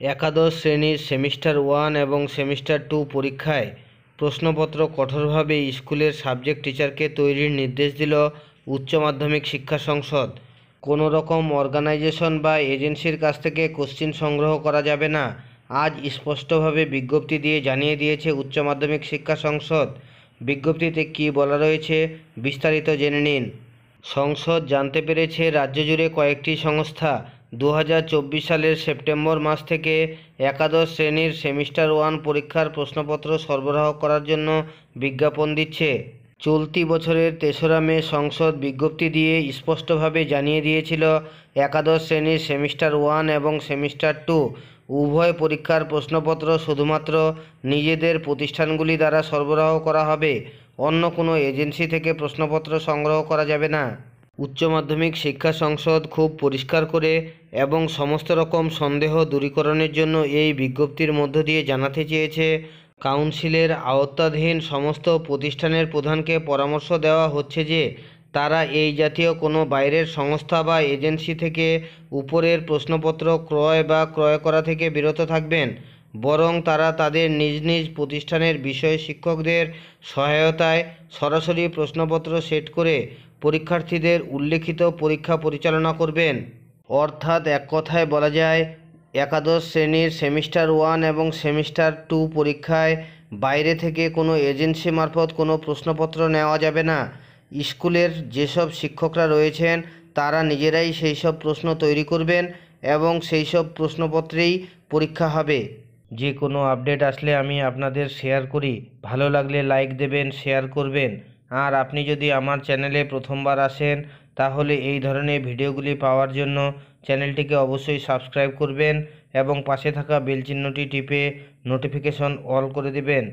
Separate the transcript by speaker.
Speaker 1: একাদশ শ্রেণীর সেমিস্টার 1 এবং সেমিস্টার 2 পরীক্ষায় প্রশ্নপত্র কঠোরভাবে স্কুলের সাবজেক্ট টিচারকে তৈরির নির্দেশ দিল উচ্চ মাধ্যমিক শিক্ষা সংসদ। কোনো রকম অর্গানাইজেশন বা এজেন্সির কাছ থেকে কোশ্চিন সংগ্রহ করা যাবে না, আজ স্পষ্টভাবে বিজ্ঞপ্তি দিয়ে জানিয়ে দিয়েছে উচ্চ মাধ্যমিক শিক্ষা সংসদ। বিজ্ঞপ্তিতে কী বলা রয়েছে বিস্তারিত জেনে নিন। সংসদ জানতে পেরেছে রাজ্য জুড়ে কয়েকটি সংস্থা 2024 সালের সেপ্টেম্বর মাস থেকে একাদশ শ্রেণীর সেমিস্টার 1 পরীক্ষার প্রশ্নপত্র সরবরাহ করার জন্য বিজ্ঞাপন দিচ্ছে। চলতি বছরের 3রা মে সংসদ বিজ্ঞপ্তি দিয়ে স্পষ্টভাবে জানিয়ে দিয়েছিল একাদশ শ্রেণীর সেমিস্টার 1 এবং সেমিস্টার 2 উভয় পরীক্ষার প্রশ্নপত্র শুধুমাত্র নিজেদের প্রতিষ্ঠানগুলি দ্বারা সরবরাহ করা হবে, অন্য কোনো এজেন্সি থেকে প্রশ্নপত্র সংগ্রহ করা যাবে না। উচ্চ মাধ্যমিক শিক্ষা সংসদ খুব পরিষ্কার করে এবং সমস্ত রকম সন্দেহ দূরীকরণের জন্য এই বিজ্ঞপ্তির মধ্য দিয়ে জানাতে চেয়েছে, কাউন্সিলের আওতাধীন সমস্ত প্রতিষ্ঠানের প্রধানকে পরামর্শ দেওয়া হচ্ছে যে তারা এই জাতীয় কোনো বাইরের সংস্থা বা এজেন্সি থেকে উপরের প্রশ্নপত্র ক্রয় করা থেকে বিরত থাকবেন, বরং তারা তাদের নিজ নিজ প্রতিষ্ঠানের বিষয় শিক্ষকদের সহায়তায় সরাসরি প্রশ্নপত্র সেট করে পরীক্ষার্থীদের উল্লেখিত পরীক্ষা পরিচালনা করবেন। অর্থাৎ এক কথায় বলা যায়, একাদশ শ্রেণীর সেমিস্টার 1 এবং সেমিস্টার 2 পরীক্ষায় বাইরে থেকে কোনো এজেন্সি মারফত কোনো প্রশ্নপত্র নেওয়া যাবে না। স্কুলের যেসব শিক্ষকরা রয়েছেন তারা নিজেরাই সেই সব প্রশ্ন তৈরি করবেন এবং সেই সব প্রশ্নপত্রেই পরীক্ষা হবে। যে কোনো আপডেট আসলে আমি আপনাদের শেয়ার করি, ভালো লাগলে লাইক দেবেন, শেয়ার করবেন। আর আপনি যদি আমার চ্যানেলে প্রথমবার আসেন তাহলে এই ধরনের ভিডিওগুলি পাওয়ার জন্য চ্যানেলটিকে অবশ্যই সাবস্ক্রাইব করবেন এবং পাশে থাকা বেল চিহ্নটি টিপে নোটিফিকেশন অল করে দেবেন।